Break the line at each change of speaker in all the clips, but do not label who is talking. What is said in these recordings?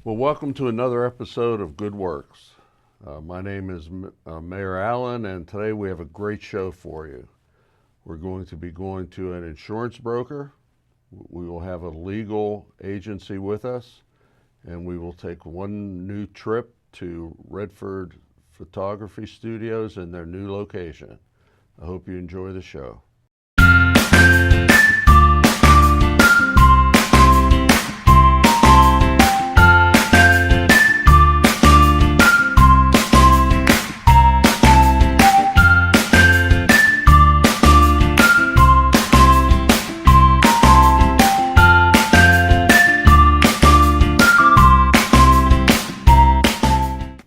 Well, welcome to another episode of Good Works. My name is Mayor Allen, and today we have a great show for you. We're going to be going to an insurance broker. We will have a legal agency with us, and we will take one new trip to Redford Photography Studios in their new location. I hope you enjoy the show.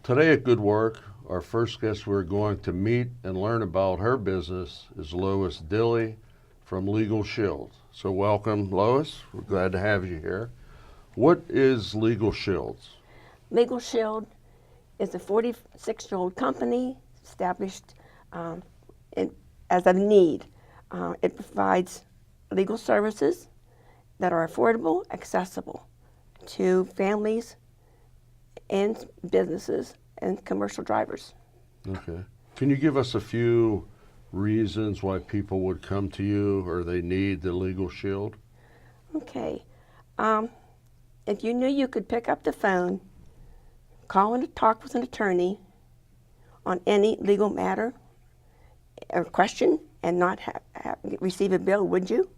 Today at Good Work, our first guest we're going to meet and learn about her business is Lois Dilley from Legal Shield. So welcome, Lois. We're glad to have you here. What is Legal Shields?
Legal Shield is a 46-year-old company established as a need. It provides legal services that are affordable, accessible to families and businesses and commercial drivers.
Okay. Can you give us a few reasons why people would come to you or they need the Legal Shield?
Okay. If you knew you could pick up the phone, call and talk with an attorney on any legal matter or question and not receive a bill, would you?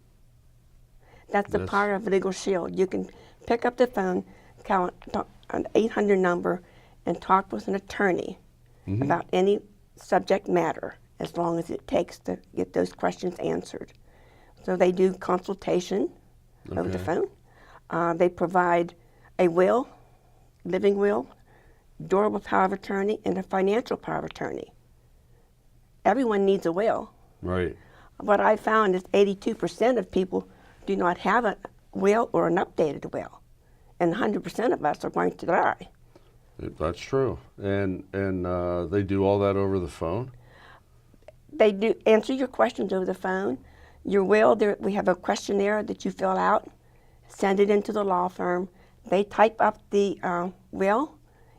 That's the power of Legal Shield. You can pick up the phone, call an 800 number, and talk with an attorney about any subject matter, as long as it takes to get those questions answered. So they do consultation over the phone. They provide a will, living will, durable power of attorney, and a financial power of attorney. Everyone needs a will.
Right.
What I found is 82% of people do not have a will or an updated will, and 100% of us are going to die.
That's true. And they do all that over the phone?
They do answer your questions over the phone. Your will, we have a questionnaire that you fill out, send it into the law firm. They type up the will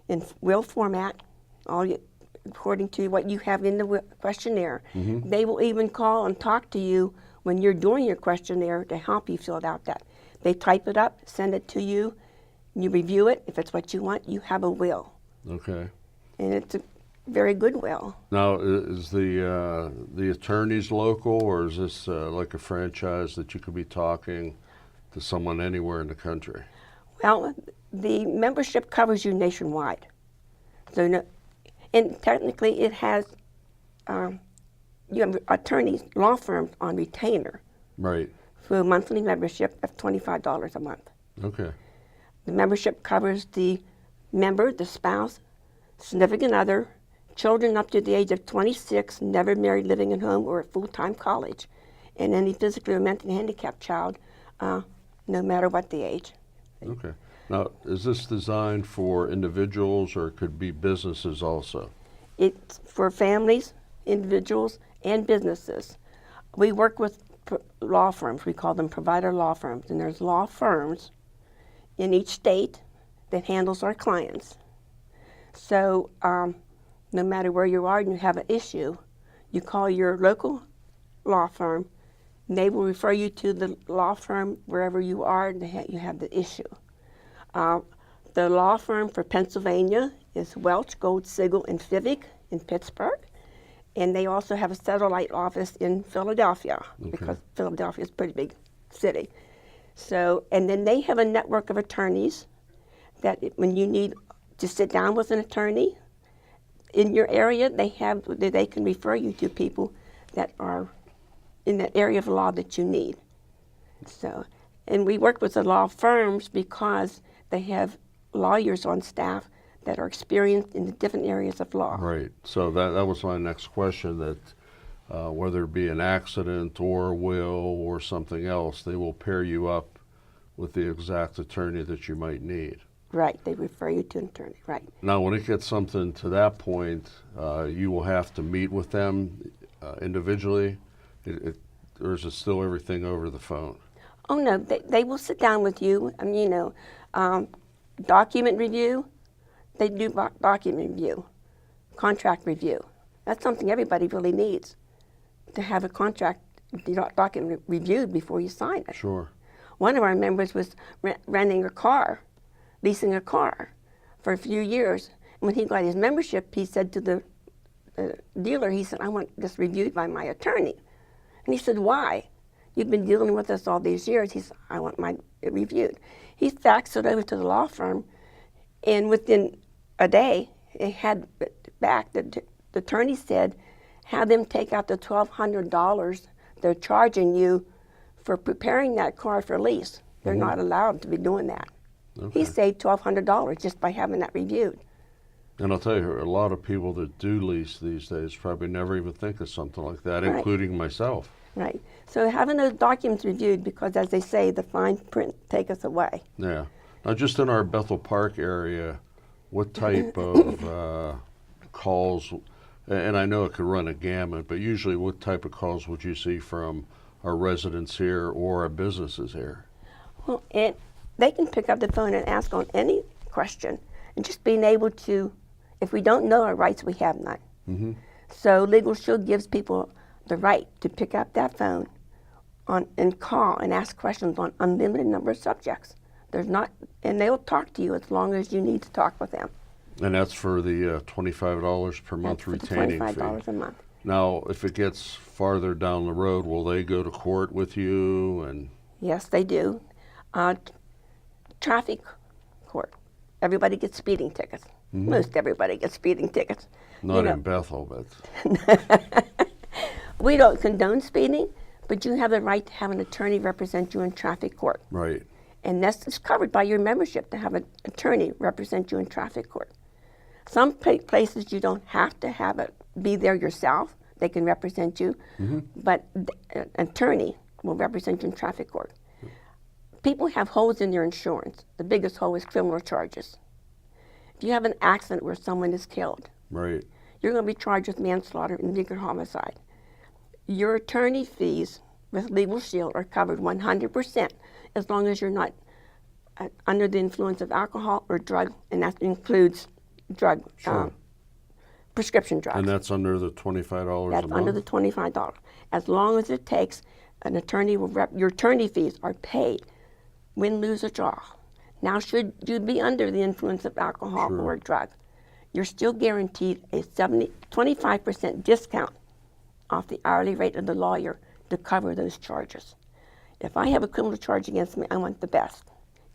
in will format, according to what you have in the questionnaire. They will even call and talk to you when you're doing your questionnaire to help you fill out that. They type it up, send it to you, you review it. If it's what you want, you have a will.
Okay.
And it's a very good will.
Now, is the attorneys local, or is this like a franchise that you could be talking to someone anywhere in the country?
Well, the membership covers you nationwide. So, and technically it has, you have attorneys, law firms on retainer.
Right.
For a monthly membership of $25 a month.
Okay.
The membership covers the member, the spouse, significant other, children up to the age of 26, never married, living at home, or at full-time college, and any physically or mentally handicapped child, no matter what the age.
Okay. Now, is this designed for individuals, or it could be businesses also?
It's for families, individuals, and businesses. We work with law firms. We call them provider law firms, and there's law firms in each state that handles our clients. So no matter where you are and you have an issue, you call your local law firm, and they will refer you to the law firm wherever you are and you have the issue. The law firm for Pennsylvania is Welch, Gold, Sigel, and Fivick in Pittsburgh. And they also have a satellite office in Philadelphia, because Philadelphia is a pretty big city. So, and then they have a network of attorneys that when you need to sit down with an attorney in your area, they can refer you to people that are in that area of law that you need. So, and we work with the law firms because they have lawyers on staff that are experienced in the different areas of law.
Right. So that was my next question, that whether it be an accident or a will or something else, they will pair you up with the exact attorney that you might need.
Right. They refer you to an attorney. Right.
Now, when it gets something to that point, you will have to meet with them individually, or is it still everything over the phone?
Oh, no. They will sit down with you. document review, they do document review, contract review. That's something everybody really needs, to have a contract document reviewed before you sign it.
Sure.
One of our members was renting a car, leasing a car for a few years. And when he got his membership, he said to the dealer, he said, I want this reviewed by my attorney. And he said, why? You've been dealing with us all these years. He said, I want mine reviewed. He faxed it over to the law firm, and within a day, it had it back. The attorney said, have them take out the $1,200 they're charging you for preparing that car for lease. They're not allowed to be doing that.
Okay.
He saved $1,200 just by having that reviewed.
And I'll tell you, a lot of people that do lease these days probably never even think of something like that,
Right.
including myself.
Right. So having those documents reviewed, because as they say, the fine print take us away.
Yeah. Now, just in our Bethel Park area, what type of calls, and I know it could run a gamut, but usually what type of calls would you see from our residents here or our businesses here?
Well, and they can pick up the phone and ask on any question, and just being able to, if we don't know our rights, we have none.
Mm-hmm.
So Legal Shield gives people the right to pick up that phone and call and ask questions on unlimited number of subjects. There's not, and they'll talk to you as long as you need to talk with them.
And that's for the $25 per month
That's for the
retaining
$25
fee.
a month.
Now, if it gets farther down the road, will they go to court with you? And
Yes, they do. Traffic court. Everybody gets speeding tickets. Most everybody gets speeding tickets.
not
know,
in Bethel, but
We don't condone speeding, but you have the right to have an attorney represent you in traffic court.
right.
And that's covered by your membership to have an attorney represent you in traffic court. Some places you don't have to have it, be there yourself. They can represent you, but an attorney will represent you in traffic court. People have holes in their insurance. The biggest hole is criminal charges. If you have an accident where someone is killed,
Right.
you're going to be charged with manslaughter and legal homicide. Your attorney fees with Legal Shield are covered 100% as long as you're not under the influence of alcohol or drug, and that includes drug,
Sure.
prescription drugs.
And that's under the $25
That's
a month?
under the $25. As long as it takes, an attorney will your attorney fees are paid, win, lose, or draw. Now, should you be under the influence of alcohol
Sure.
or drug, you're still guaranteed a 25% discount off the hourly rate of the lawyer to cover those charges. If I have a criminal charge against me, I want the best,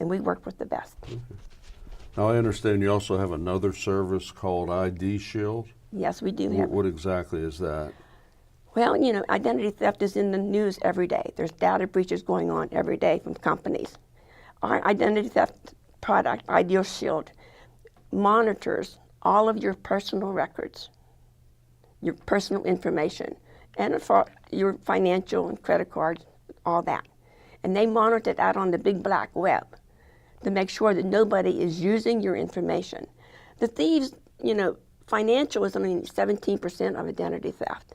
and we work with the best.
Now, I understand you also have another service called ID Shield.
Yes, we do have.
What exactly is that?
Well, you know, identity theft is in the news every day. There's data breaches going on every day from companies. Our identity theft product, Ideal Shield, monitors all of your personal records, your personal information, and for your financial and credit cards, all that. And they monitor it out on the big black web to make sure that nobody is using your information. The thieves, you know, financial is only 17% of identity theft.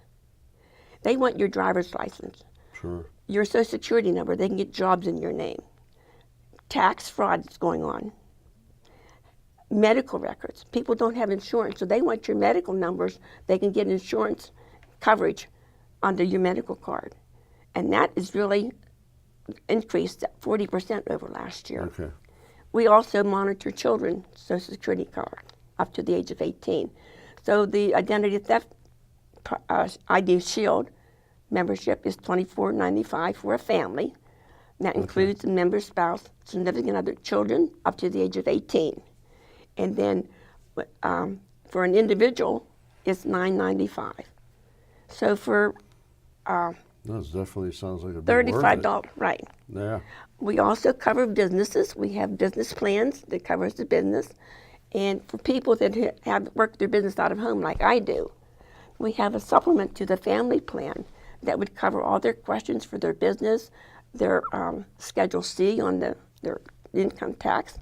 They want your driver's license,
Sure.
your social security number. They can get jobs in your name. Tax fraud is going on. Medical records. People don't have insurance, so they want your medical numbers. They can get insurance coverage under your medical card. And that is really increased 40% over last year.
Okay.
We also monitor children's social security card up to the age of 18. So the identity theft ID Shield membership is $24.95 for a family. And that includes the member's spouse, significant other, children up to the age of 18. And then for an individual, it's $9.95. So for
That definitely sounds like a big
$35, right.
Yeah.
We also cover businesses. We have business plans that covers the business. And for people that have worked their business out of home like I do, we have a supplement to the family plan that would cover all their questions for their business, their Schedule C on their income tax,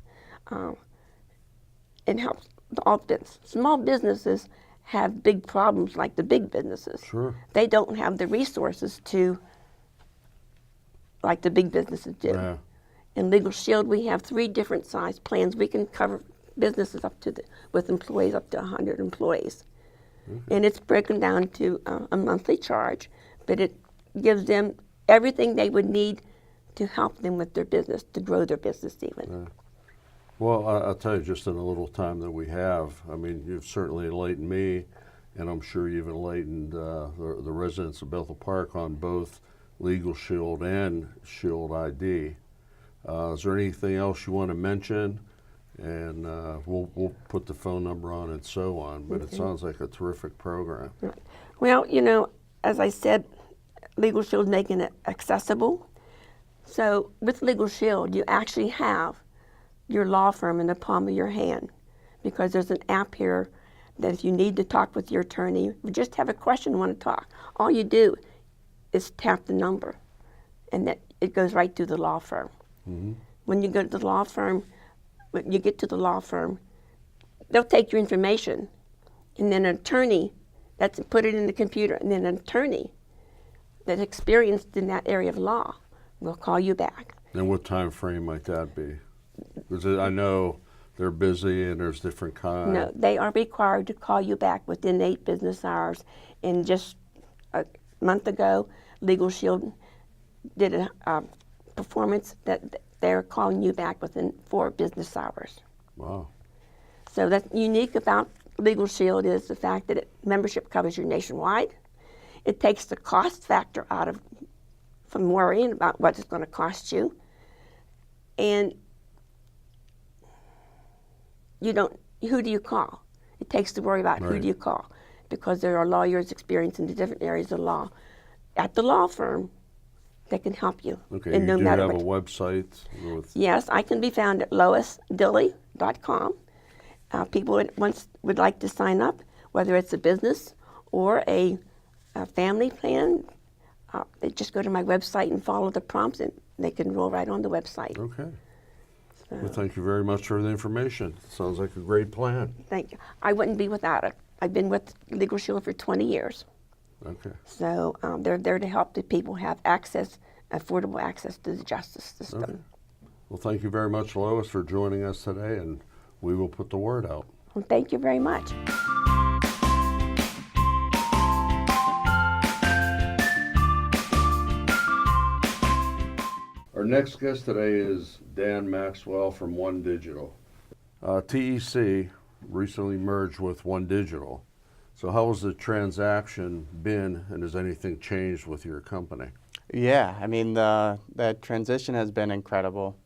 and helps all business. Small businesses have big problems like the big businesses.
Sure.
They don't have the resources to like the big businesses do.
Yeah.
In Legal Shield, we have 3 different size plans. We can cover businesses with employees up to 100 employees. And it's broken down to a monthly charge, but it gives them everything they would need to help them with their business, to grow their business even.
Well, I'll tell you, just in a little time that we have, I mean, you've certainly enlightened me, and I'm sure you've enlightened the residents of Bethel Park on both Legal Shield and Shield ID. Is there anything else you want to mention? And we'll put the phone number on and so on, but it sounds like a terrific program.
Right. Well, as I said, Legal Shield making it accessible. So with Legal Shield, you actually have your law firm in the palm of your hand, because there's an app here that if you need to talk with your attorney, you just have a question, want to talk, all you do is tap the number, and that it goes right to the law firm.
Mm-hmm.
When you go to the law firm, when you get to the law firm, they'll take your information, and then an attorney put it in the computer, and then an attorney that's experienced in that area of law will call you back.
And what time frame might that be? Because I know they're busy and there's different kinds.
No, they are required to call you back within 8 business hours. And just a month ago, Legal Shield did a performance that they're calling you back within 4 business hours.
Wow.
So that's unique about Legal Shield is the fact that membership covers you nationwide. It takes the cost factor from worrying about what it's going to cost you. And who do you call? It takes to worry about who do you call, because there are lawyers experienced in the different areas of law at the law firm that can help you.
Okay,
and
you do have a
what.
website?
Yes, I can be found at loisdilly.com. People would like to sign up, whether it's a business or a family plan. They just go to my website and follow the prompts, and they can roll right on the website.
Okay.
So,
Well, thank you very much for the information. Sounds like a great plan.
thank you. I wouldn't be without it. I've been with Legal Shield for 20 years.
Okay.
So they're there to help the people have affordable access to the justice system.
Okay. Well, thank you very much, Lois, for joining us today, and we will put the word out.
Well, thank you very much.
Our next guest today is Dan Maxwell from One Digital. TEC recently merged with One Digital. So how has the transaction been, and has anything changed with your company?
Yeah, I mean, the transition has been incredible.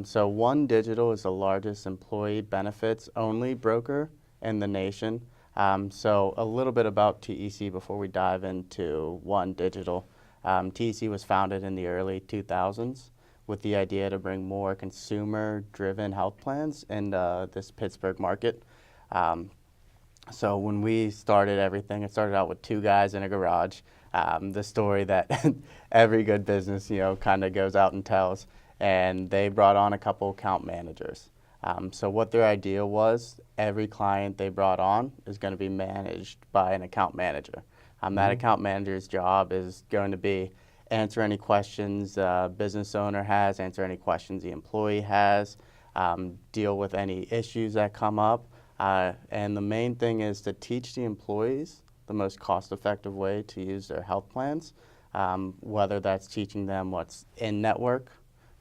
So One Digital is the largest employee benefits only broker in the nation. So a little bit about TEC before we dive into One Digital. TEC was founded in the early 2000s with the idea to bring more consumer-driven health plans in this Pittsburgh market. So when we started everything, it started out with 2 guys in a garage. The story that every good business, kind of goes out and tells. And they brought on a couple account managers. So what their idea was, every client they brought on is going to be managed by an account manager. That account manager's job is going to be answer any questions business owner has, answer any questions the employee has, deal with any issues that come up. And the main thing is to teach the employees the most cost-effective way to use their health plans, whether that's teaching them what's in-network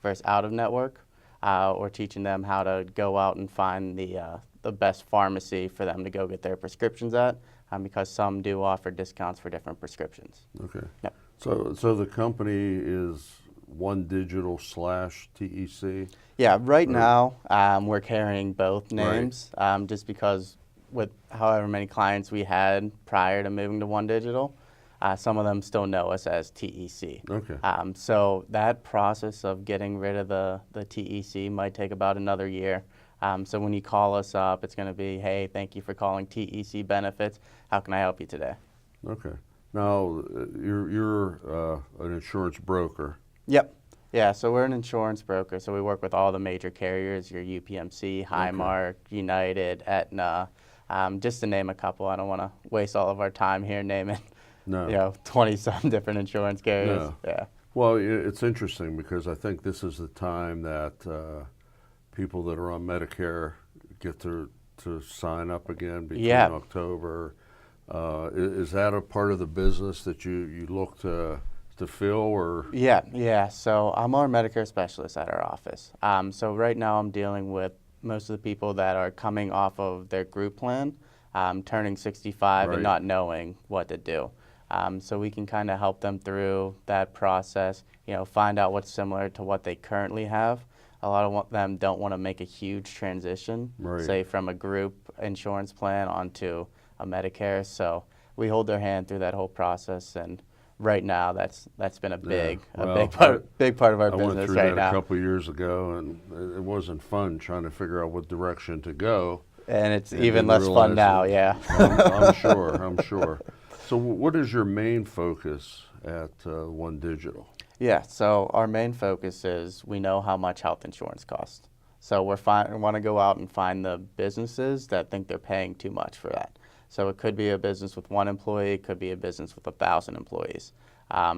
versus out-of-network, or teaching them how to go out and find the best pharmacy for them to go get their prescriptions at, because some do offer discounts for different prescriptions.
Okay.
Yep.
So the company is One Digital / TEC?
Yeah, right now we're carrying both names, just because with however many clients we had prior to moving to One Digital, some of them still know us as TEC.
Okay.
So that process of getting rid of the TEC might take about another year. So when you call us up, it's going to be, hey, thank you for calling TEC Benefits. How can I help you today?
Okay. Now, you're an insurance broker.
Yep. Yeah, so we're an insurance broker. So we work with all the major carriers, your UPMC, Highmark, United, Aetna, just to name a couple. I don't want to waste all of our time here naming, 20-some different insurance carriers.
No.
Yeah.
Well, it's interesting because I think this is the time that people that are on Medicare get to sign up again between
Yeah.
October. Is that a part of the business that you look to fill, or?
Yeah. So I'm our Medicare specialist at our office. So right now I'm dealing with most of the people that are coming off of their group plan, turning 65
Right.
and not knowing what to do. So we can kind of help them through that process, find out what's similar to what they currently have. A lot of them don't want to make a huge transition,
Right.
say from a group insurance plan onto a Medicare. So we hold their hand through that whole process, and right now that's been a big
Well,
big part of our
I went
business
through
right
that
now.
a couple of years ago, and it wasn't fun trying to figure out what direction to go.
And it's
And
even
then
less fun
realize
now,
that-
yeah.
I'm sure. I'm sure. So, what is your main focus at One Digital?
Yeah, so our main focus is we know how much health insurance costs. So we want to go out and find the businesses that think they're paying too much for that. So it could be a business with 1 employee, it could be a business with 1,000 employees.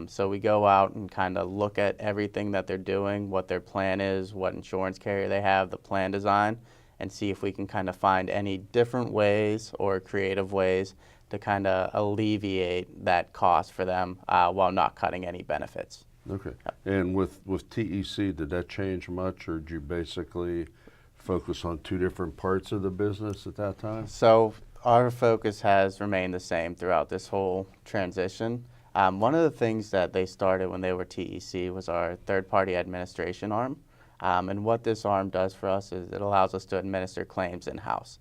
So we go out and kind of look at everything that they're doing, what their plan is, what insurance carrier they have, the plan design, and see if we can kind of find any different ways or creative ways to kind of alleviate that cost for them while not cutting any benefits.
Okay. And with TEC, did that change much, or did you basically focus on 2 different parts of the business at that time?
So our focus has remained the same throughout this whole transition. One of the things that they started when they were TEC was our third-party administration arm. And what this arm does for us is it allows us to administer claims in-house.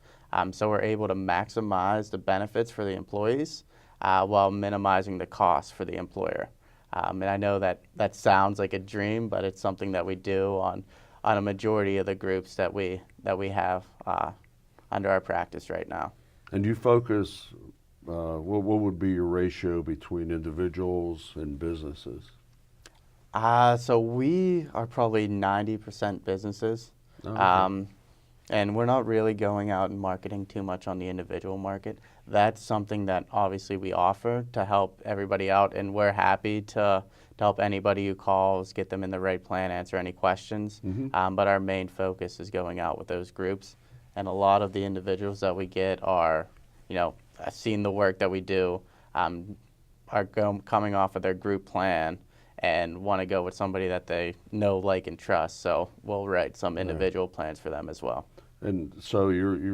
So we're able to maximize the benefits for the employees while minimizing the costs for the employer. And I know that sounds like a dream, but it's something that we do on a majority of the groups that we have under our practice right now.
And you focus, what would be your ratio between individuals and businesses?
So we are probably 90% businesses.
Oh, okay.
And we're not really going out and marketing too much on the individual market. That's something that obviously we offer to help everybody out, and we're happy to help anybody who calls, get them in the right plan, answer any questions. But our main focus is going out with those groups. And a lot of the individuals that we get are, seeing the work that we do, are coming off of their group plan and want to go with somebody that they know, like, and trust. So we'll write some individual plans for them as well.
And so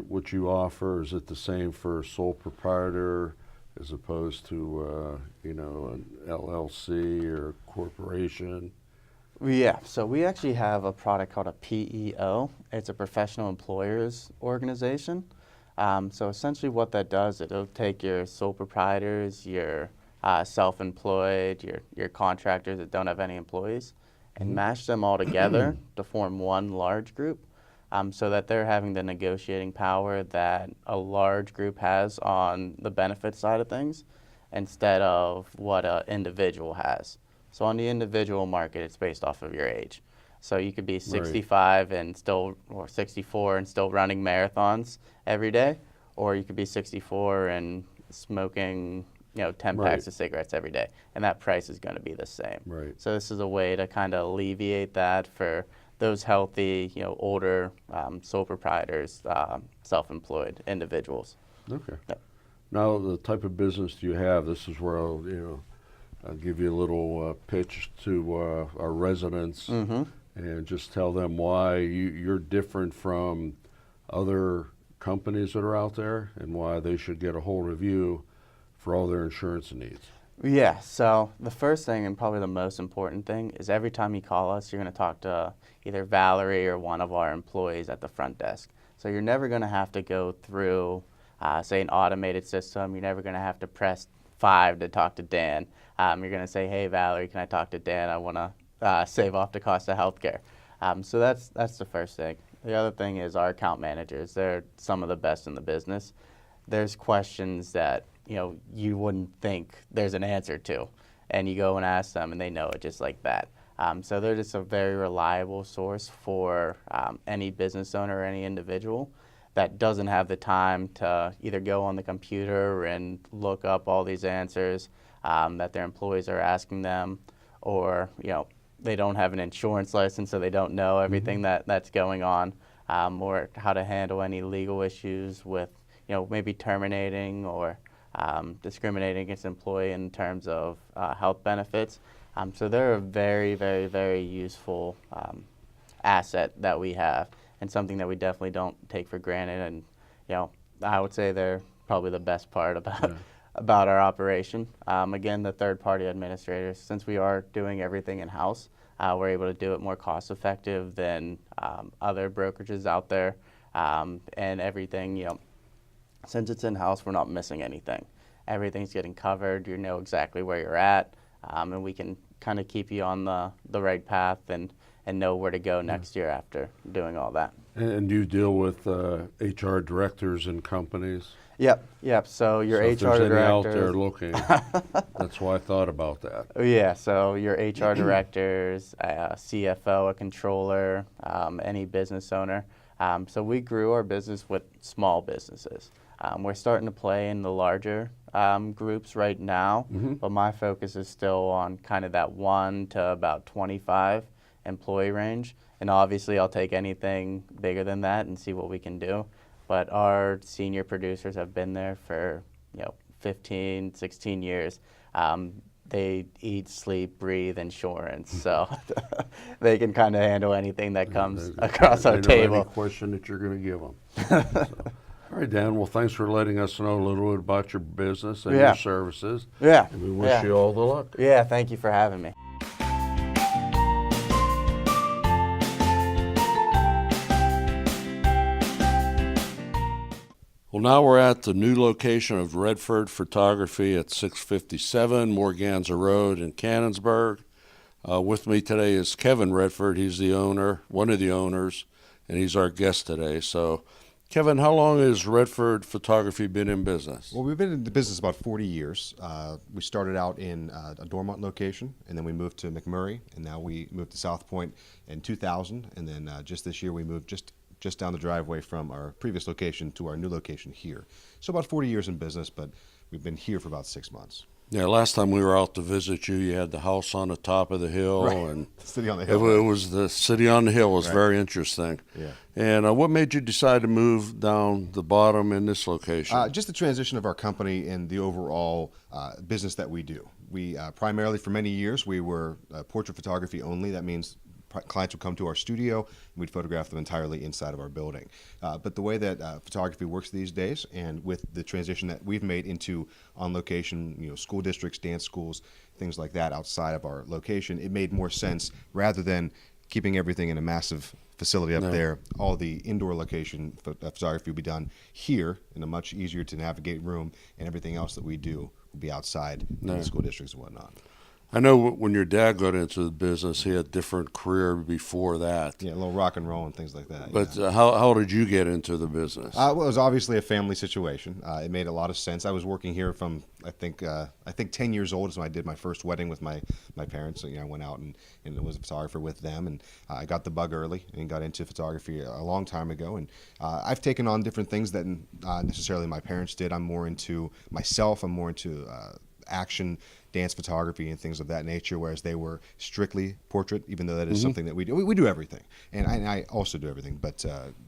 what you offer, is it the same for a sole proprietor as opposed to, an LLC or a corporation?
Yeah, so we actually have a product called a PEO. It's a professional employers organization. So essentially what that does, it'll take your sole proprietors, your self-employed, your contractors that don't have any employees, and mash them all together to form one large group, so that they're having the negotiating power that a large group has on the benefit side of things instead of what an individual has. So on the individual market, it's based off of your age. So you could be 65 and still, or 64 and still running marathons every day, or you could be 64 and smoking 10
Right.
packs of cigarettes every day, and that price is going to be the same.
Right.
So this is a way to kind of alleviate that for those healthy, older sole proprietors, self-employed individuals.
Okay.
Yep.
Now, the type of business you have, this is where I'll give you a little pitch to our residents and just tell them why you're different from other companies that are out there and why they should get a hold of you for all their insurance needs.
Yeah, so the first thing and probably the most important thing is every time you call us, you're going to talk to either Valerie or one of our employees at the front desk. So you're never going to have to go through, say, an automated system. You're never going to have to press 5 to talk to Dan. You're going to say, hey, Valerie, can I talk to Dan? I want to save off the cost of healthcare. So that's the first thing. The other thing is our account managers. They're some of the best in the business. There's questions that you wouldn't think there's an answer to, and you go and ask them, and they know it just like that. So they're just a very reliable source for any business owner or any individual that doesn't have the time to either go on the computer and look up all these answers that their employees are asking them, or they don't have an insurance license, so they don't know everything that's going on, or how to handle any legal issues with maybe terminating or discriminating against an employee in terms of health benefits. So they're a very, very, very useful asset that we have, and something that we definitely don't take for granted. And I would say they're probably the best part about our operation. Again, the third-party administrators, since we are doing everything in-house, we're able to do it more cost-effective than other brokerages out there, and everything. Since it's in-house, we're not missing anything. Everything's getting covered. You know exactly where you're at, and we can kind of keep you on the right path and know where to go next year after doing all that.
And you deal with HR directors in companies?
Yep. So your
So if
HR
there's any out
directors.
there looking, that's why I thought about that.
Yeah, so your HR directors, CFO, a controller, any business owner. So we grew our business with small businesses. We're starting to play in the larger groups right now, but my focus is still on kind of that 1 to about 25 employee range. And obviously I'll take anything bigger than that and see what we can do. But our senior producers have been there for 15, 16 years. They eat, sleep, breathe insurance, so they can kind of handle anything that comes across our
They know
table.
any question that you're going to give them. So, all right, Dan. Well, thanks for letting us know a little bit about your business and
Yeah.
your services.
Yeah.
And we wish you all the luck.
Yeah, thank you for having me.
Well, now we're at the new location of Redford Photography at 657 Morganza Road in Cannonsburg. With me today is Kevin Redford. He's the owner, one of the owners, and he's our guest today. So, Kevin, how long has Redford Photography been in business?
Well, we've been in the business about 40 years. We started out in a Dormont location, and then we moved to McMurray, and now we moved to South Point in 2000, and then just this year we moved just down the driveway from our previous location to our new location here. So about 40 years in business, but we've been here for about 6 months.
Yeah, last time we were out to visit you, you had the house on the top of the hill,
Right.
and
City on the
it,
hill.
it was the city on the hill. It was
Right.
very interesting.
Yeah.
And what made you decide to move down the bottom in this location?
Just the transition of our company and the overall business that we do. We primarily, for many years, we were portrait photography only. That means clients would come to our studio and we'd photograph them entirely inside of our building. But the way that photography works these days, and with the transition that we've made into on location, school districts, dance schools, things like that outside of our location, it made more sense rather than keeping everything in a massive facility up there. All the indoor location photography will be done here in a much easier to navigate room, and everything else that we do will be outside in the school districts and whatnot.
I know when your dad got into the business, he had a different career before that.
Yeah, a little rock and roll and things like that.
But how did you get into the business?
Well, it was obviously a family situation. It made a lot of sense. I was working here from I think 10 years old is when I did my first wedding with my parents. So, I went out and was a photographer with them, and I got the bug early and got into photography a long time ago. And I've taken on different things that not necessarily my parents did. I'm more into myself. I'm more into action, dance photography, and things of that nature, whereas they were strictly portrait, even though that is something that we do. We do everything, and I also do everything, but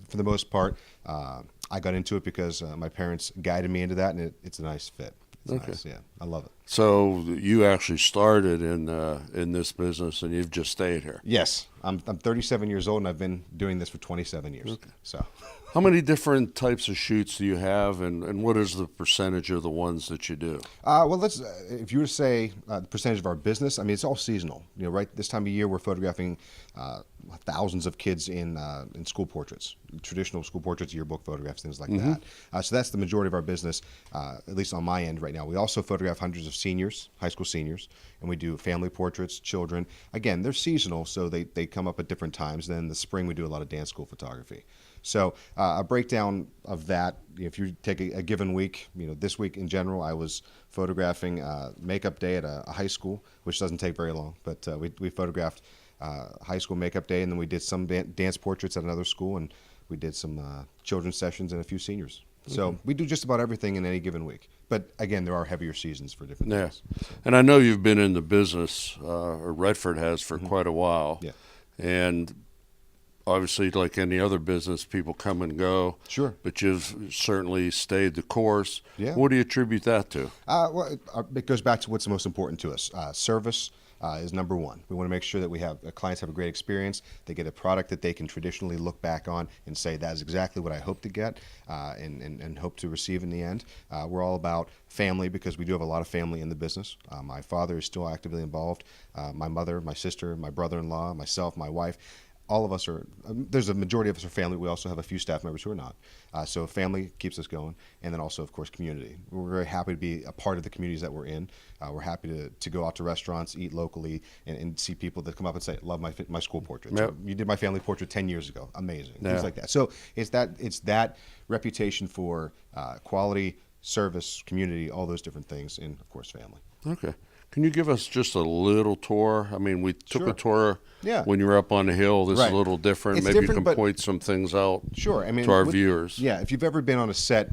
for the most part, I got into it because my parents guided me into that, and it's a nice fit. It's nice, yeah. I love it.
So you actually started in this business, and you've just stayed here.
Yes, I'm 37 years old, and I've been doing this for 27 years. Okay. So,
how many different types of shoots do you have, and what is the percentage of the ones that you do?
well, let's if you were to say the percentage of our business, I mean, it's all seasonal. Right this time of year, we're photographing thousands of kids in school portraits, traditional school portraits, yearbook photographs, things like that. So that's the majority of our business, at least on my end right now. We also photograph hundreds of seniors, high school seniors, and we do family portraits, children. Again, they're seasonal, so they come up at different times. Then in the spring, we do a lot of dance school photography. So a breakdown of that, if you take a given week, this week in general, I was photographing makeup day at a high school, which doesn't take very long, but we photographed high school makeup day, and then we did some dance portraits at another school, and we did some children's sessions and a few seniors. So we do just about everything in any given week. But again, there are heavier seasons for different
Yeah.
things.
And I know you've been in the business, or Redford has, for quite a while.
Yeah.
And obviously, like any other business, people come and go.
Sure.
But you've certainly stayed the course.
Yeah.
What do you attribute that to?
Well, it goes back to what's the most important to us. Service is number one. We want to make sure that we have clients have a great experience. They get a product that they can traditionally look back on and say, that's exactly what I hope to get and hope to receive in the end. We're all about family because we do have a lot of family in the business. My father is still actively involved. My mother, my sister, my brother-in-law, myself, my wife. All of us are, there's a majority of us are family. We also have a few staff members who are not. So family keeps us going. And then also, of course, community. We're very happy to be a part of the communities that we're in. We're happy to go out to restaurants, eat locally, and see people that come up and say, love my school portrait.
Yep.
You did my family portrait 10 years ago. Amazing.
Yeah.
Things like that. So it's that reputation for quality, service, community, all those different things, and of course, family.
Okay. Can you give us just a little tour? I mean, we took
Sure.
a tour
Yeah.
when you were up on the hill. This is
Right.
a little different.
It's
Maybe
different,
you
but-
can point some things out
Sure. I mean,
to our
with-
viewers.
Yeah, if you've ever been on a set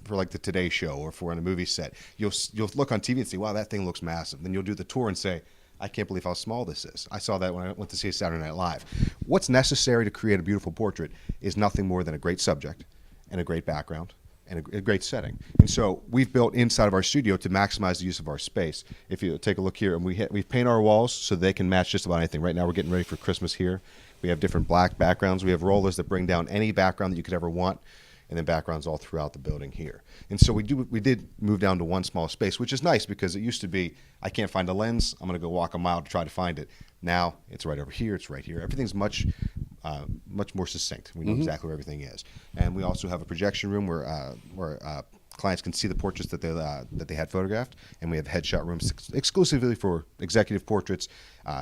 for like the Today Show or for on a movie set, you'll look on TV and say, "Wow, that thing looks massive." Then you'll do the tour and say, "I can't believe how small this is." I saw that when I went to see Saturday Night Live. What's necessary to create a beautiful portrait is nothing more than a great subject and a great background and a great setting. And so we've built inside of our studio to maximize the use of our space. If you take a look here, and we've painted our walls so they can match just about anything. Right now we're getting ready for Christmas here. We have different black backgrounds. We have rollers that bring down any background that you could ever want, and then backgrounds all throughout the building here. And so we did move down to one small space, which is nice because it used to be, I can't find a lens, I'm going to go walk a mile to try to find it. Now it's right over here, it's right here. Everything's much more succinct. We know exactly where everything is. And we also have a projection room where clients can see the portraits that they had photographed, and we have headshot rooms exclusively for executive portraits,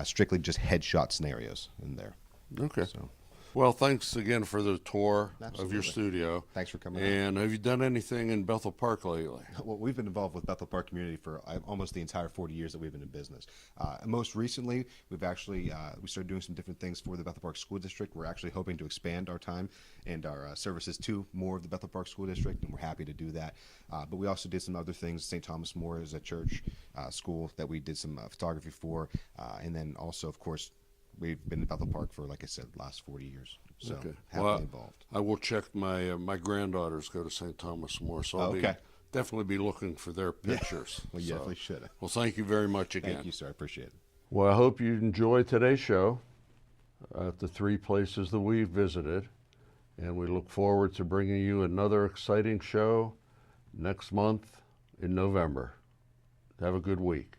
strictly just headshot scenarios in there.
Okay.
So.
Well, thanks again for the tour of
Absolutely.
your studio.
Thanks for coming out.
And have you done anything in Bethel Park lately?
Well, we've been involved with Bethel Park community for almost the entire 40 years that we've been in business. Most recently, we've actually we started doing some different things for the Bethel Park School District. We're actually hoping to expand our time and our services to more of the Bethel Park School District, and we're happy to do that. But we also did some other things. St. Thomas More is a church school that we did some photography for, and then also, of course, we've been in Bethel Park for, like I said, the last 40 years. So
Okay.
happily involved.
I will check my granddaughters go to St. Thomas More, so I'll
Okay.
definitely be looking for their pictures.
Well, you
So-
definitely should.
Well, thank you very much again.
Thank you, sir. I appreciate it.
Well, I hope you enjoyed today's show at the 3 places that we visited, and we look forward to bringing you another exciting show next month in November. Have a good week.